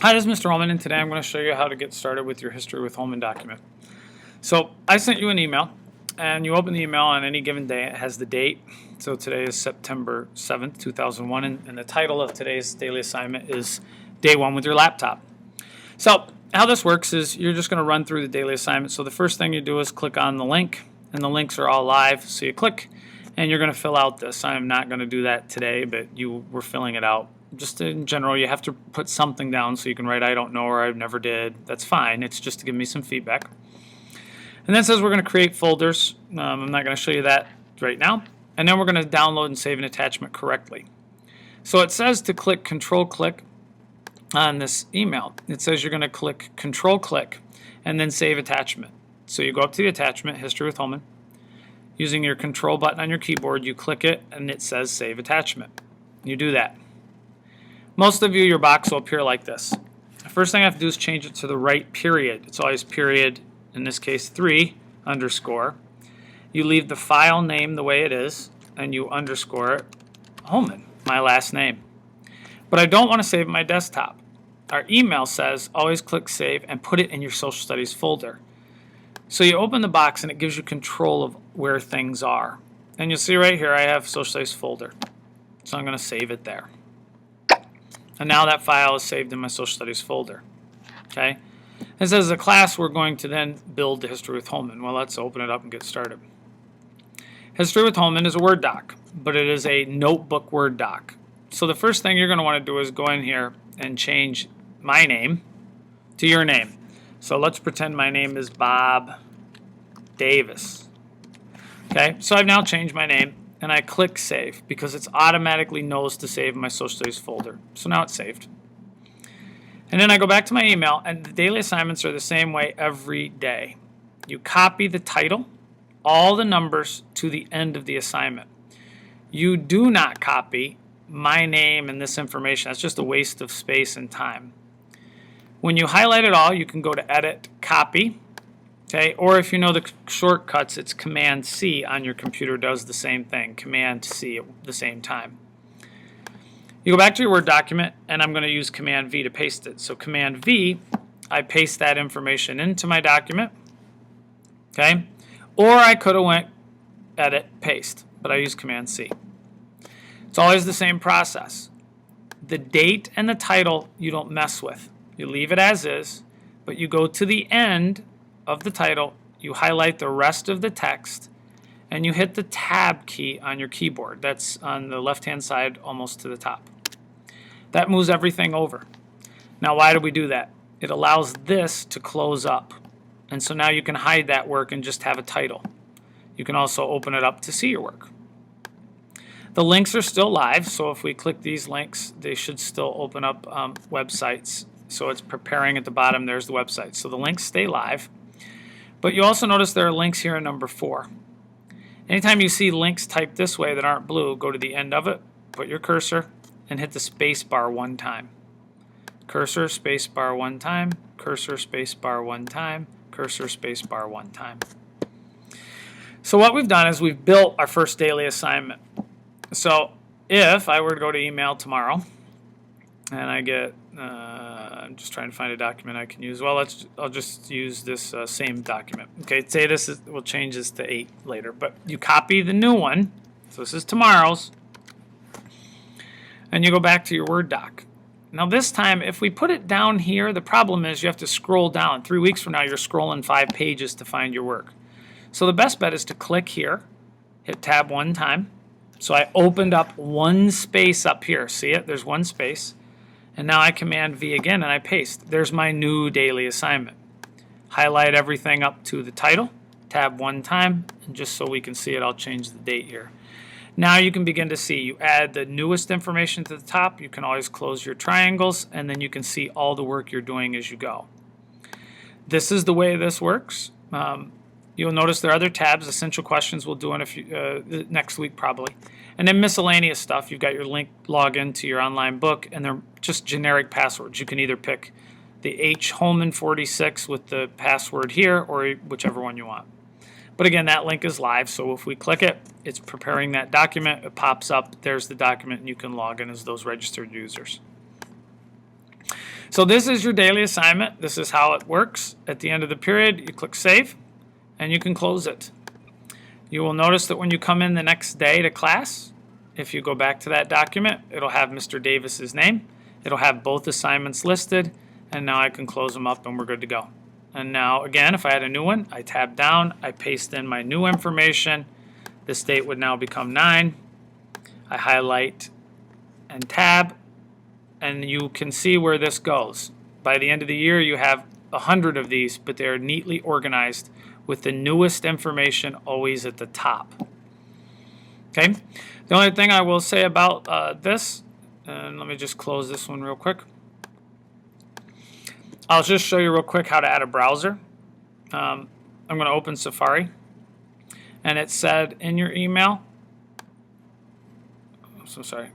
Hi, this is Mr. Holman, and today I'm going to show you how to get started with your History with Holman document. So I sent you an email, and you open the email on any given day. It has the date. So today is September 7th, 2001, and the title of today's daily assignment is Day 1 with your laptop. So how this works is you're just going to run through the daily assignment. So the first thing you do is click on the link, and the links are all live. So you click, and you're going to fill out this. I'm not going to do that today, but you were filling it out. Just in general, you have to put something down, so you can write I don't know or I never did. That's fine. It's just to give me some feedback. And then it says we're going to create folders. I'm not going to show you that right now. And then we're going to download and save an attachment correctly. So it says to click Control-click on this email. It says you're going to click Control-click and then Save Attachment. So you go up to the attachment, History with Holman. Using your Control button on your keyboard, you click it, and it says Save Attachment. You do that. Most of you, your box will appear like this. The first thing I have to do is change it to the right period. It's always period, in this case 3, underscore. You leave the file name the way it is, and you underscore it, Holman, my last name. But I don't want to save my desktop. Our email says always click Save and put it in your Social Studies folder. So you open the box and it gives you control of where things are. And you'll see right here I have Social Studies folder. So I'm going to save it there. And now that file is saved in my Social Studies folder. Okay? It says as a class we're going to then build the History with Holman. Well, let's open it up and get started. History with Holman is a Word doc, but it is a notebook Word doc. So the first thing you're going to want to do is go in here and change my name to your name. So let's pretend my name is Bob Davis. Okay? So I've now changed my name. And I click Save because it automatically knows to save my Social Studies folder. So now it's saved. And then I go back to my email, and the daily assignments are the same way every day. You copy the title, all the numbers to the end of the assignment. You do not copy my name and this information. That's just a waste of space and time. When you highlight it all, you can go to Edit, Copy. Okay, or if you know the shortcuts, it's Command-C on your computer does the same thing, Command-C at the same time. You go back to your Word document, and I'm going to use Command-V to paste it. So Command-V, I paste that information into my document, okay? Or I could have went Edit, Paste, but I use Command-C. It's always the same process. The date and the title you don't mess with. You leave it as is, but you go to the end of the title, you highlight the rest of the text, and you hit the Tab key on your keyboard. That's on the left-hand side almost to the top. That moves everything over. Now, why do we do that? It allows this to close up. And so now you can hide that work and just have a title. You can also open it up to see your work. The links are still live, so if we click these links, they should still open up websites. So it's preparing at the bottom, there's the website. So the links stay live. But you also notice there are links here in number 4. Anytime you see links typed this way that aren't blue, go to the end of it, put your cursor, and hit the space bar one time. Cursor, space bar one time, cursor, space bar one time, cursor, space bar one time. So what we've done is we've built our first daily assignment. So if I were to go to email tomorrow, and I get, I'm just trying to find a document I can use. Well, I'll just use this same document. Okay, say this is, we'll change this to 8 later. But you copy the new one, so this is tomorrow's, and you go back to your Word doc. Now this time, if we put it down here, the problem is you have to scroll down. 3 weeks from now, you're scrolling 5 pages to find your work. So the best bet is to click here, hit Tab one time. So I opened up one space up here. See it? There's one space. And now I Command-V again and I paste. There's my new daily assignment. Highlight everything up to the title, Tab one time, and just so we can see it, I'll change the date here. Now you can begin to see. You add the newest information to the top. You can always close your triangles, and then you can see all the work you're doing as you go. This is the way this works. You'll notice there are other tabs. Essential questions we'll do in a few, next week probably. And then miscellaneous stuff. You've got your link login to your online book, and they're just generic passwords. You can either pick the H Holman 46 with the password here, or whichever one you want. But again, that link is live, so if we click it, it's preparing that document. It pops up. There's the document, and you can log in as those registered users. So this is your daily assignment. This is how it works. At the end of the period, you click Save, and you can close it. You will notice that when you come in the next day to class, if you go back to that document, it'll have Mr. Davis's name. It'll have both assignments listed, and now I can close them up and we're good to go. And now, again, if I had a new one, I tab down, I paste in my new information. This date would now become 9. I highlight and tab, and you can see where this goes. By the end of the year, you have 100 of these, but they're neatly organized with the newest information always at the top. Okay. The only thing I will say about this, and let me just close this one real quick. I'll just show you real quick how to add a browser. I'm going to open Safari, and it said in your email, so sorry,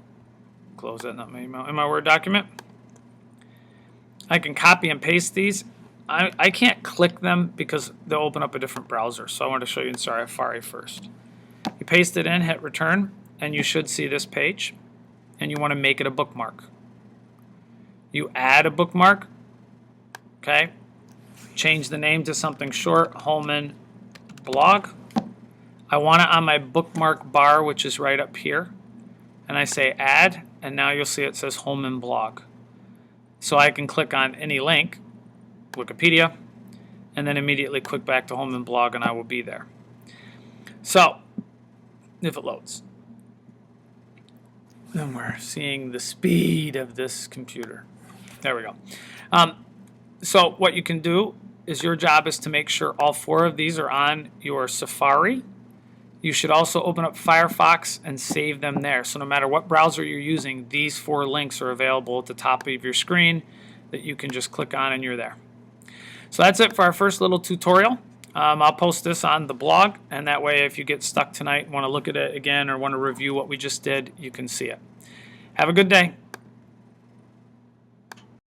close that, not my email, in my Word document, I can copy and paste these. I can't click them because they'll open up a different browser, so I want to show you in Safari first. You paste it in, hit return, and you should see this page, and you want to make it a bookmark. You add a bookmark, okay, change the name to something short, Holman blog. I want it on my bookmark bar, which is right up here, and I say add, and now you'll see it says Holman blog. So I can click on any link, Wikipedia, and then immediately click back to Holman blog, and I will be there. So if it loads, then we're seeing the speed of this computer. There we go. So what you can do is your job is to make sure all 4 of these are on your Safari. You should also open up Firefox and save them there. So no matter what browser you're using, these 4 links are available at the top of your screen that you can just click on and you're there. So that's it for our first little tutorial. I'll post this on the blog, and that way if you get stuck tonight and want to look at it again or want to review what we just did, you can see it. Have a good day.